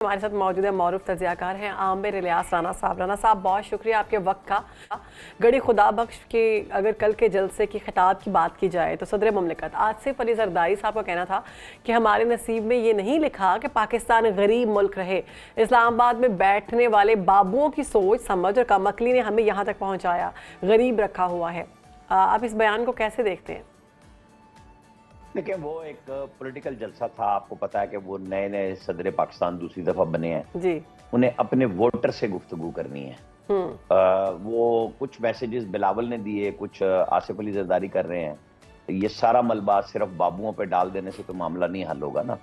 हमारे साथ मौजूद है मौरूफ तजियाकार हैं आमिर इलियास राना साहब। राना साहब, बहुत शुक्रिया आपके वक्त का। गड़ी खुदा बख्श के अगर कल के जलसे की खिताब की बात की जाए तो सदर मुमलिकत आसिफ अली जरदारी साहब का कहना था कि हमारे नसीब में ये नहीं लिखा कि पाकिस्तान गरीब मुल्क रहे। इस्लामाबाद में बैठने वाले बाबुओं की सोच समझ और कमकली ने हमें यहाँ तक पहुँचाया, गरीब रखा हुआ है। आप इस बयान को कैसे देखते हैं? देखिए, वो एक पॉलिटिकल जलसा था। आपको पता है कि वो नए नए सदर पाकिस्तान दूसरी दफा बने हैं जी। उन्हें अपने वोटर से गुफ्तगू करनी है। वो कुछ मैसेजेस बिलावल ने दिए, कुछ आसिफ अली जरदारी कर रहे हैं। ये सारा मलबा सिर्फ बाबुओं पे डाल देने से तो मामला नहीं हल होगा ना।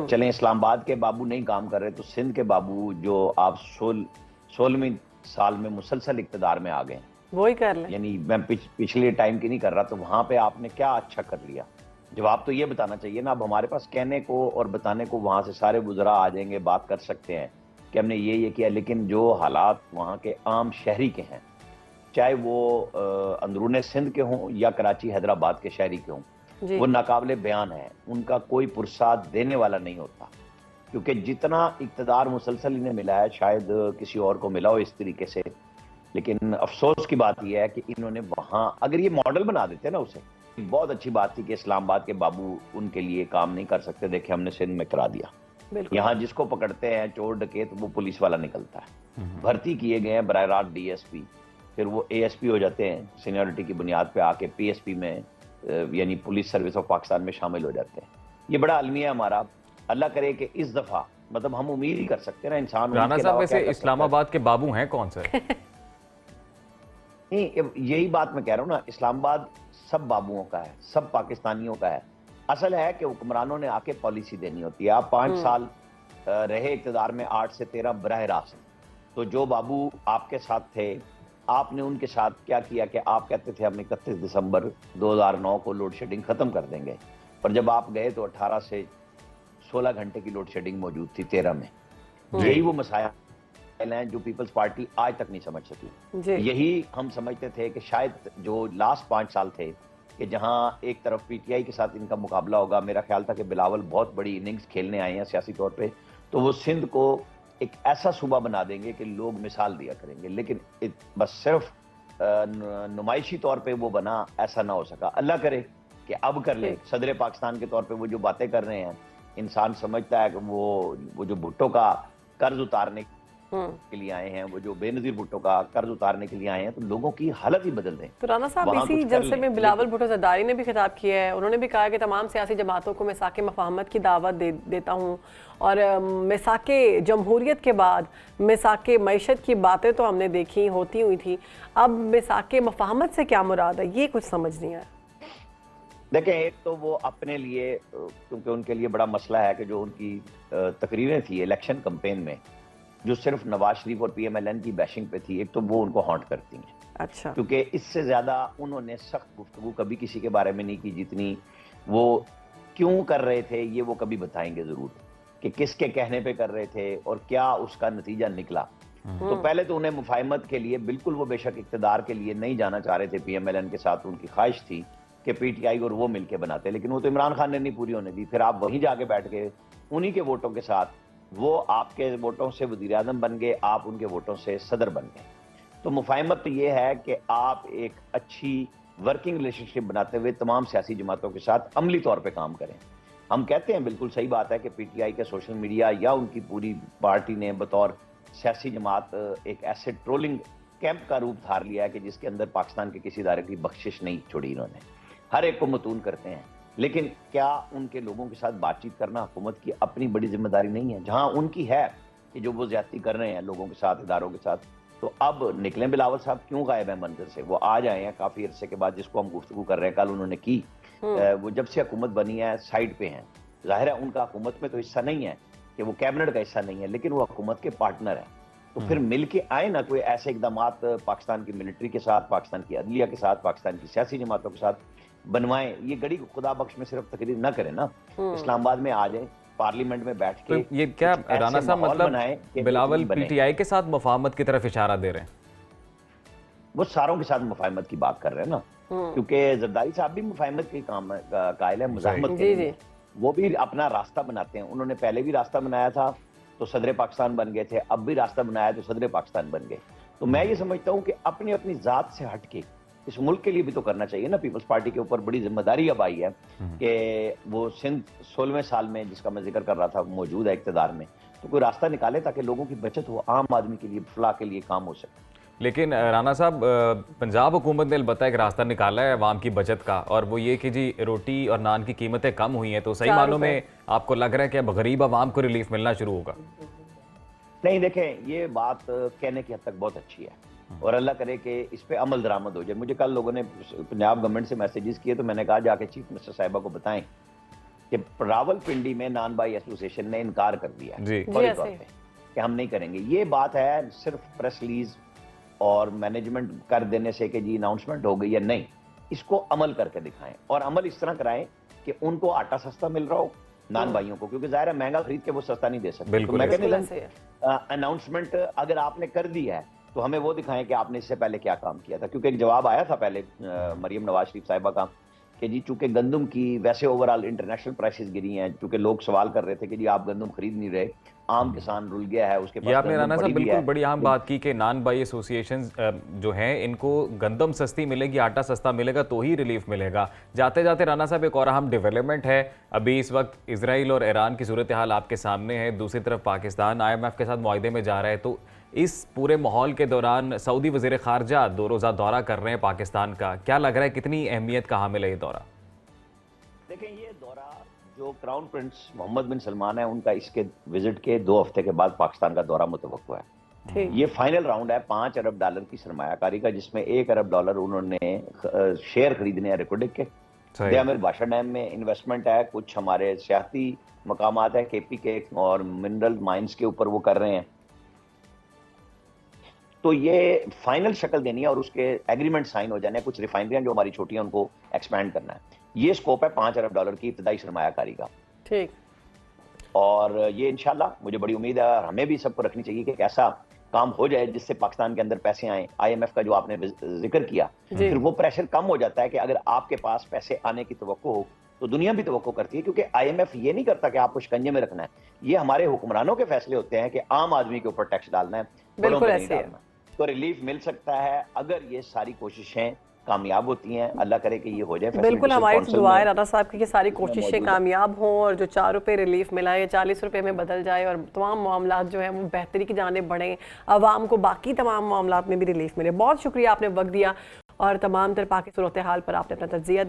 चलें, इस्लामाबाद के बाबू नहीं काम कर रहे तो सिंध के बाबू जो आप 16वीं साल में मुसलसल इक्तदार में आ गए, वही कर लें। यानी मैं पिछले टाइम की नहीं कर रहा, तो वहां पे आपने क्या अच्छा कर लिया? जवाब तो ये बताना चाहिए ना। अब हमारे पास कहने को और बताने को वहां से सारे बुजुर्ग आ जाएंगे, बात कर सकते हैं कि हमने ये किया, लेकिन जो हालात वहां के आम शहरी के हैं, चाहे वो अंदरूने सिंध के हों या कराची हैदराबाद के शहरी के हों, वो नाकाबिले बयान है। उनका कोई पुरसाद देने वाला नहीं होता, क्योंकि जितना इक्तदार मुसलसल इन्हें मिला है शायद किसी और को मिला हो इस तरीके से। लेकिन अफसोस की बात यह है कि इन्होंने वहां अगर ये मॉडल बना देते ना, उसे बहुत अच्छी बात थी कि इस्लामाबाद के बाबू उनके लिए काम नहीं कर सकते। देखिए, हमने सिंध में करा दिया। यहाँ जिसको पकड़ते हैं चोर डकैत, वो पुलिस वाला निकलता है। भर्ती किए गए हैं बराह रास्त डीएसपी, फिर वो एएसपी हो जाते हैं, सीनियरिटी की बुनियाद पे आके पीएसपी में यानी पुलिस सर्विस ऑफ पाकिस्तान में शामिल हो जाते हैं। ये बड़ा अलमिया हमारा। अल्लाह करे कि इस दफा मतलब हम उम्मीद ही कर सकते हैं ना इंसान। राना साहब, वैसे इस्लामाबाद के बाबू हैं कौन से? नहीं, यही बात मैं कह रहा हूँ ना, इस्लामाबाद सब बाबुओं का है, सब पाकिस्तानियों का है। असल है कि हुक्मरानों ने आके पॉलिसी देनी होती है। आप 5 साल रहे इक़्तिदार में, 8 से 13 बराह रास्त। तो जो बाबू आपके साथ थे, आपने उनके साथ क्या किया कि आप कहते थे हम 31 दिसंबर 2009 को लोड शेडिंग खत्म कर देंगे, और जब आप गए तो 18 से 16 घंटे की लोड शेडिंग मौजूद थी 13 में। यही वो मसाया हैं जो पीपल्स पार्टी आज तक नहीं समझ सकी। यही हम समझते थे कि शायद जो लास्ट 5 साल थे कि जहां एक तरफ पीटीआई के साथ इनका मुकाबला होगा, मेरा ख्याल था कि बिलावल बहुत बड़ी इनिंग्स खेलने आए हैं सियासी तौर पे, तो वो सिंध को एक ऐसा सूबा बना देंगे कि लोग मिसाल दिया करेंगे। लेकिन बस सिर्फ नुमाइशी तौर पे वो बना, ऐसा ना हो सका। अल्लाह करे कि अब कर ले। सदर पाकिस्तान के तौर पे वो जो बातें कर रहे हैं, इंसान समझता है कि वो जो भुट्टो का कर्ज उतारने के लिए आए हैं, वो जो बेनजीर भुट्टो का कर्ज उतारने के लिए आए हैं, तो लोगों की हालत ही बदल दें। तो राना साहब, इसी जलसे में बिलावल भुट्टो जरदारी ने भी खिताब किया है। उन्होंने भी कहा कि तमाम सियासी जमातों को मिसाके मफाहमत की दावत देता हूँ, और मिसाके जमहूरियत के बाद मिसाके मईशत की बातें तो हमने देखी होती हुई थी, अब मिसाके मफाहमत से क्या मुराद है, ये कुछ समझ नहीं आया। देखें, एक तो वो अपने लिए, क्योंकि उनके लिए बड़ा मसला है कि जो उनकी तकरीरें थी इलेक्शन कैंपेन में, जो सिर्फ नवाज शरीफ और पीएमएलएन की बैशिंग पे थी, एक तो वो उनको हॉन्ट करती हैं। अच्छा। क्योंकि इससे ज्यादा उन्होंने सख्त गुफ्तगू कभी किसी के बारे में नहीं की जितनी वो क्यों कर रहे थे। ये वो कभी बताएंगे जरूर कि किसके कहने पे कर रहे थे और क्या उसका नतीजा निकला। तो पहले तो उन्हें मुफाहमत के लिए, बिल्कुल वो बेशक इक्तदार के लिए नहीं जाना चाह रहे थे, पीएमएलएन के साथ उनकी ख्वाहिश थी कि पीटीआई और वो मिलकर बनाते, लेकिन वो तो इमरान खान ने नहीं पूरी होने दी। फिर आप वहीं जाके बैठ गए, उन्हीं के वोटों के साथ, वो आपके वोटों से वज़ीर आज़म बन गए, आप उनके वोटों से सदर बन गए। तो मुफाहमत तो ये है कि आप एक अच्छी वर्किंग रिलेशनशिप बनाते हुए तमाम सियासी जमातों के साथ अमली तौर पे काम करें। हम कहते हैं, बिल्कुल सही बात है कि पीटीआई के सोशल मीडिया या उनकी पूरी पार्टी ने बतौर सियासी जमात एक ऐसे ट्रोलिंग कैंप का रूप धार लिया है कि जिसके अंदर पाकिस्तान के किसी इदारे की बख्शिश नहीं छोड़ी इन्होंने। हर एक को मतून करते हैं, लेकिन क्या उनके लोगों के साथ बातचीत करना हुकूमत की अपनी बड़ी जिम्मेदारी नहीं है? जहां उनकी है कि जो वो ज्यादती कर रहे हैं लोगों के साथ, इदारों के साथ, तो अब निकलें। बिलावल साहब क्यों गायब है मंदिर से? वो आज आए हैं काफी अरसे के बाद, जिसको हम गुफ्तगू कर रहे हैं, कल उन्होंने की। वो जब से हुकूमत बनी है साइड पे हैं। जाहिर है उनका हुकूमत में तो हिस्सा नहीं है, कि वो कैबिनेट का हिस्सा नहीं है, लेकिन वो हुकूमत के पार्टनर है। तो फिर मिल के आए ना कोई ऐसे इकदाम पाकिस्तान की मिलिट्री के साथ, पाकिस्तान की अदलिया के साथ, पाकिस्तान की सियासी जमातों के साथ बनवाएं। ये गड़ी खुदा बख्श में सिर्फ तकरीर न करें ना, इस्लामाबाद में आ जाए, पार्लियामेंट में बैठ के। तो ये क्या राना साहब मतलब बिलावल पीटीआई के साथ मुफाहमत की तरफ इशारा दे रहे हैं? वो सारों के साथ मुफाहमत की बात कर रहे हैं ना, क्योंकि जरदारी साहब भी मुफाहमत के काम कायल है, मुजाहमत के। वो भी अपना रास्ता बनाते हैं। उन्होंने पहले भी रास्ता बनाया था تو صدر پاکستان بن گئے تھے, اب بھی راستہ بنایا تو صدر پاکستان بن گئے. تو میں یہ سمجھتا ہوں کہ اپنی اپنی ذات سے ہٹ کے اس ملک کے لیے بھی تو کرنا چاہیے نا. پیپلز پارٹی کے اوپر بڑی ذمہ داری اب آئی ہے کہ وہ سندھ 16ویں سال میں جس کا میں ذکر کر رہا تھا موجود ہے اقتدار میں, تو کوئی راستہ نکالے تاکہ لوگوں کی بچت ہو, عام آدمی کے لیے فلاح کے لیے کام ہو سکے. لیکن رانا صاحب, پنجاب حکومت نے البتہ ایک راستہ نکالا ہے عوام کی بچت کا, اور وہ یہ کہ جی روٹی اور نان کی قیمتیں کم ہوئی ہیں, تو صحیح معنوں میں آپ کو لگ رہا ہے کہ اب غریب عوام کو ریلیف ملنا شروع ہوگا؟ نہیں دیکھیں, یہ بات کہنے کی حد تک بہت اچھی ہے اور اللہ کرے کہ اس پہ عمل درآمد ہو جائے. مجھے کل لوگوں نے پنجاب گورنمنٹ سے میسیجز کیے تو میں نے کہا جا کے چیف منسٹر صاحبہ کو بتائیں کہ راول پنڈی میں نان بائی ایسوسیشن نے انکار کر دیا ہے فوری طور پہ کہ ہم نہیں کریں گے. یہ بات ہے صرف پریس ریلیز اور مینجمنٹ کر دینے سے کہ جی اناؤنسمنٹ ہو گئی یا نہیں, اس کو عمل کر کے دکھائیں, اور عمل اس طرح کرائیں کہ ان کو آٹا سستا مل رہا ہو نان بھائیوں کو, کیونکہ ظاہر ہے مہنگا خرید کے وہ سستا نہیں دے سکتے. تو میکینزم اناؤنسمنٹ اگر آپ نے کر دی ہے تو ہمیں وہ دکھائیں کہ آپ نے اس سے پہلے کیا کام کیا تھا. کیونکہ ایک جواب آیا تھا پہلے مریم نواز شریف صاحبہ کا کہ جی چونکہ گندم کی ویسے اوورال انٹرنیشنل پرائسز گری ہیں, چونکہ لوگ سوال کر رہے تھے کہ جی آپ گندم خرید نہیں رہے, عام کسان رل گیا ہے, اس کے پاس. یہ آپ نے رانا صاحب بالکل بڑی اہم بات کی کہ نان بائی ایسوسیشنز جو ہیں ان کو گندم سستی ملے گی, آٹا سستا ملے گا تو ہی ریلیف ملے گا. جاتے جاتے رانا صاحب ایک اور اہم ڈیولپمنٹ ہے, ابھی اس وقت اسرائیل اور ایران کی صورتحال آپ کے سامنے ہے, دوسری طرف پاکستان IMF کے ساتھ معاہدے میں جا رہا ہے. تو اس پورے ماحول کے دوران سعودی وزیر خارجہ 2 روزہ دورہ کر رہے ہیں پاکستان کا, کیا لگ رہا ہے کتنی اہمیت کا حامل ہے یہ دورہ؟ دیکھیں یہ دورہ جو کراؤن پرنس محمد بن سلمان ہے ان کا اس کے وزٹ کے 2 ہفتے کے بعد پاکستان کا دورہ متوقع ہے. یہ فائنل راؤنڈ ہے $5 ارب کی سرمایہ کاری کا, جس میں $1 ارب انہوں نے شیئر خریدنے ہیں ریکوڈک کے. دیامر باشا ڈیم میں انویسٹمنٹ ہے, کچھ ہمارے سیاحتی مقامات ہیں KP کے اور منرل مائنز کے اوپر وہ کر رہے ہیں. تو یہ فائنل شکل دینی ہے اور اس کے ایگریمنٹ سائن ہو جانے ہیں. کچھ ریفائنریاں جو ہماری چھوٹی ہیں ان کو ایکسپینڈ کرنا ہے. یہ سکوپ ہے $5 ارب کی ابتدائی سرمایہ کاری کا. ٹھیک, اور یہ انشاءاللہ مجھے بڑی امید ہے, اور ہمیں بھی سب کو رکھنی چاہیے کہ ایک ایسا کام ہو جائے جس سے پاکستان کے اندر پیسے آئیں. IMF کا جو آپ نے ذکر کیا, پھر وہ پریشر کم ہو جاتا ہے کہ اگر آپ کے پاس پیسے آنے کی توقع ہو تو دنیا بھی توقع کرتی ہے, کیونکہ IMF یہ نہیں کرتا کہ آپ کو شکنجے میں رکھنا ہے. یہ ہمارے حکمرانوں کے فیصلے ہوتے ہیں کہ عام آدمی کے اوپر ٹیکس ڈالنا ہے, بڑوں میں نہیں ڈالنا. تو ریلیف مل سکتا ہے اگر یہ ساری کوششیں کامیاب ہوتی ہیں, اللہ کرے کہ یہ ہو جائے. بالکل ہماری دعا ہے رانا صاحب کی کہ ساری کوششیں کامیاب ہوں اور جو $4 ریلیف ملا ہے 40 روپے میں بدل جائے اور تمام معاملات جو ہیں وہ بہتری کی جانب بڑھیں, عوام کو باقی تمام معاملات میں بھی ریلیف ملے. بہت شکریہ آپ نے وقت دیا اور تمام تر پاکی صورتحال پر آپ نے اپنا تجزیہ دیا.